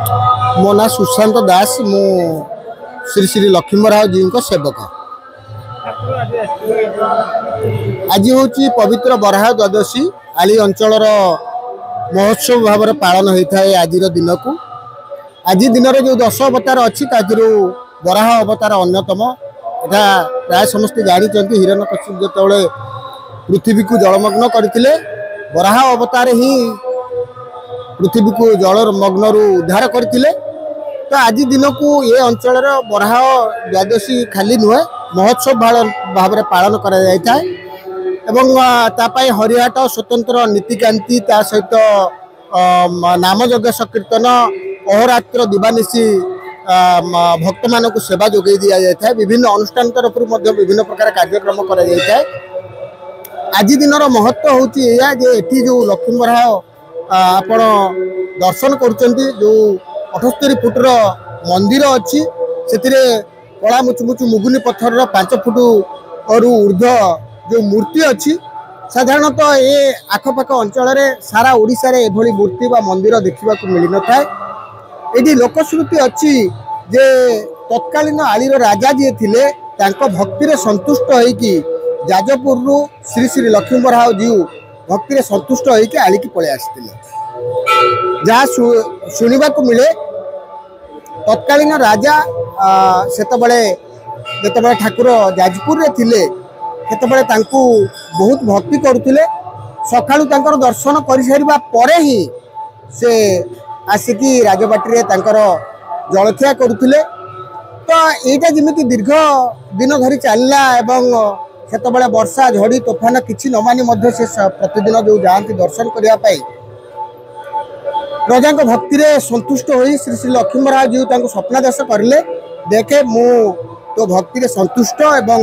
मो ना सुशांत दास मु श्री श्री लक्ष्मीराव जी को सेवक। आज हूँ पवित्र बराह द्वादशी आली अंचल महोत्सव भाव में पालन होता है। आज दिन को आज दिन जो 10 अवतार अच्छी बराह अवतार अन्यतम। यहाँ प्राय समस्ते जानते हिरण्यकश्यप जो पृथ्वी को जलमग्न करते बराह अवतार ही पृथ्वी को जलमग्न उद्धार करते। तो आज दिन को ये अंचल बराह द्वादशी खाली नुहे महोत्सव भाव में पालन कर हरिहाट स्वतंत्र नीतिकांति सहित नामयज्ञ संकीर्तन अहोरात्र दिवानिशी भक्त मान को सेवा जोगे दि जाए। विभिन्न अनुष्ठान तरफ विभिन्न प्रकार कार्यक्रम कर। आज दिन महत्व हूँ ये जो लक्ष्मी बराह आपण दर्शन करुँच जो 78 फुटर मंदिर अच्छी से कला मुचुमुचु मुगुनी पत्थर 5 फुट और ऊर्ध जो मूर्ति अच्छी। साधारणतः ये आखपाख अंचल सारा ओडिशा रे एभली मूर्ति व मंदिर देखा मिल न था। ये लोकश्रुति अच्छी जे तत्कालीन आलीर राजा जी थे भक्ति संतुष्ट होइकी जाजपुर श्री श्री लक्ष्मी बराह जी भक्ति संतुष्ट होइकी आली की पलि आसते। जहाँ शुणा मिले तत्कालीन राजा जिते ठाकुर जाजपुर थे बहुत भक्ति करुले। सकाळु दर्शन कर सारिबा परे ही से आसिकी राजबाटी जलखिया करुले। तो यहाँ जमी दीर्घ दिन धरी चलला एवं सेतबेले वर्षा झड़ी तोफान किछि न मानी से प्रतिदिन जो जाती दर्शन करने प्रजा भक्ति रे संतुष्ट होई श्री श्री लक्ष्मी बराह जी स्वप्नादेश करले देखे मु तो भक्ति रे संतुष्ट एवं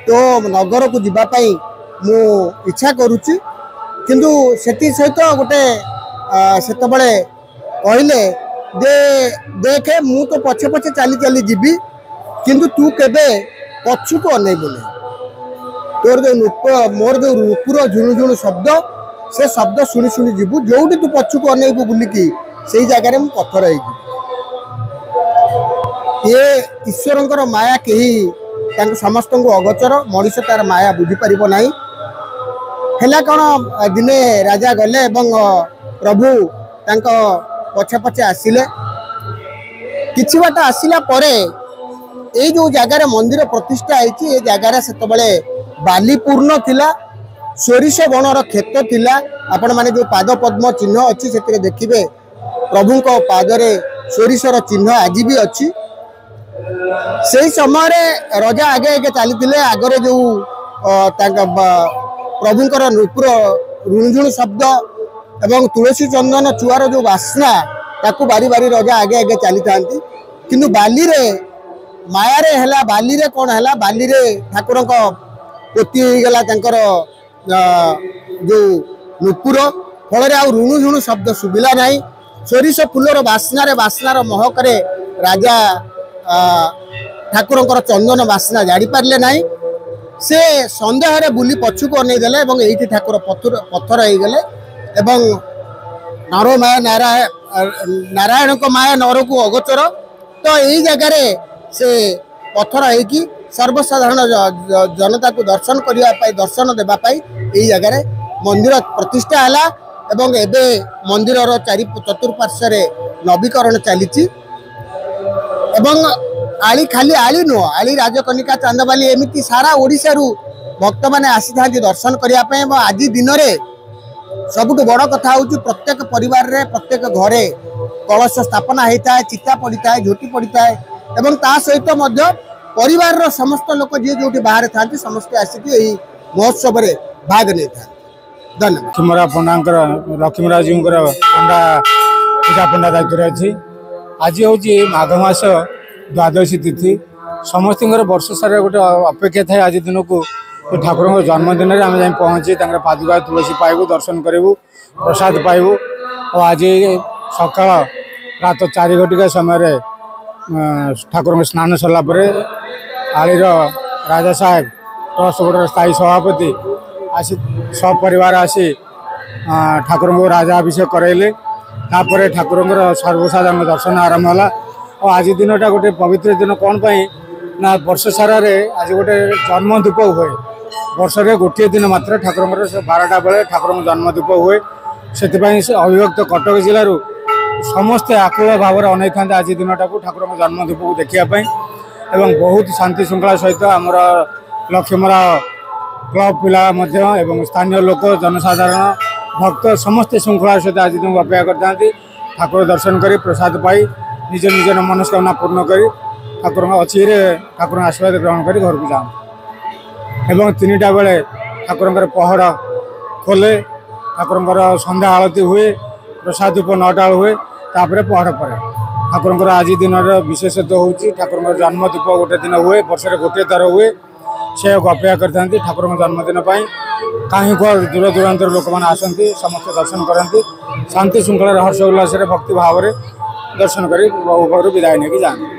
तो नगर को जीवाई मु इच्छा करुच्ची। किंतु सेति सहित गोटे सेतबेले कहले दे देखे मु तो पछे पछे चली चली जीवी किंतु तू केबे पछु को अनेबुले। तोर जो मोर जो रूपुर झुणु झुणु शब्द से शब्द शुणी शुणी जीवु जोटी तू पछु को अनेबु बुलिकी से जगह में पत्थर ये ईश्वर माया कहीं समस्त को अगोचर मनीष तार माया बुझी पार ना। है कौन दिने राजा गले एवं प्रभु पछे पछे आसिले किछि बाट आसिला परे ये जो जगार मंदिर प्रतिष्ठा होती जगार से बालीपूर्ण थिला सोरिष बणर क्षेत थिला। आपण माने जो पाद पद्म चिन्ह अच्छी से देखिए प्रभु को पादरे सोरिषर चिन्ह आज भी अच्छी। से समय राजा आगे आगे चली आगरे जो प्रभुंर नूपुर रुणझुण शब्द एवं तुलसी चंदन चुआर जो बास्ना ताकू बारी बारी राजा आगे आगे चली था। किंतु बाली रे माया रे हला बाली रे कौन है बाली रे ठाकुर पोती गला जो नूपुर फल ऋणु झुणु शब्द शुभिला ना। सोरिष फुलर बास्नार महक राजा ठाकुर चंदन बास्ना जाड़ी पारे ना। से सन्देह बुली पछु को अनेदेले ये ठाकुर पत्थर हो गले एवं नर माया नारायण को माया नर को अगोचर। तो यही जगार से पत्थर होगी सर्वसाधारण जनता को दर्शन करने दर्शन देवाई यही जगार मंदिर प्रतिष्ठा है एवं एबे मंदिर चारि चतुर्पार्श्व नवीकरण चली एवं आली खाली आली नुह आली राजकनिका चांदबाली एमती सारा ओडिशा रु भक्त मैंने आसी था दर्शन करने। आज दिन में सबुठ बड़ कथा हूँ प्रत्येक परिवार रे प्रत्येक घरे कलश स्थापना होता है चिता पड़ता है झोटी पड़ता है एवं ता सहित परिवार रो समस्त लोक जी जो बाहर था समस्ते आसिक महोत्सव में भाग नहीं था। धन्यवाद। लक्ष्मीरा पंडा लक्ष्मीराव जी पंडा पूजा पंडा दायित्व अच्छी। आज हूँ माघ मास द्वादशी तिथि समस्त वर्ष सारा गोटे अपेक्षा थाए आज दिन को ठाकुर जन्मदिन में आम जा पहुँची पादुका तुलसी पाइबू दर्शन करूँ प्रसाद पाइबू। और आज सकाल प्रात 4 घटिका समय ठाकुर स्नान सरला आलीर राजा साहेब ट्रस्ट बोर्ड स्थायी सभापति आसी सब परिवार आसी ठाकुर को राजा अभिषेक कराइले तापर ठाकुर सर्वसाधारण दर्शन आरंभ है और आज दिनटा गोटे पवित्र दिन कौन ना वर्ष सारा आज गोटे जन्म धूप हुए वर्ष गोटे दिन मात्र ठाकुर 12टा बेले ठाकुर जन्म धूप हुए से अविभक्त कटक जिलूर समस्ते आकुल भाव में अनै था आज दिनटा को ठाकुर जन्म धूप को देखापी एवं बहुत शांति श्रृंखला सहित आमर लक्ष्मीमरा क्लब पिला एवं स्थानीय लोक जनसाधारण भक्त समस्ते श्रृंखला सहित आज दिन अपेक्षा करते ठाकुर दर्शन कर प्रसाद पाई निज निज मनस्कामना पूर्ण कर ठाकुर अच्छी ठाकुर आशीर्वाद ग्रहण कर घर को जाऊँ एवं 3टा बेले ठाकुर पहड़ खोले ठाकुर संध्या आरती हुए प्रसाद धूप 9टा हुए तापर पहड़ पड़े ठाकुर आज दिन विशेषत्व हूँ ठाकुर जन्म धूप गोटे दिन हुए वर्ष गोटे थर हुए से अपेक्षा करते ठाकुर जन्मदिन कहीं दूर दूरांत लोक मैंने आसती समस्त दर्शन करती शांति श्रृंखला हर्ष उल्लास भक्ति भाव में दर्शन कर विदाय नहीं जाती।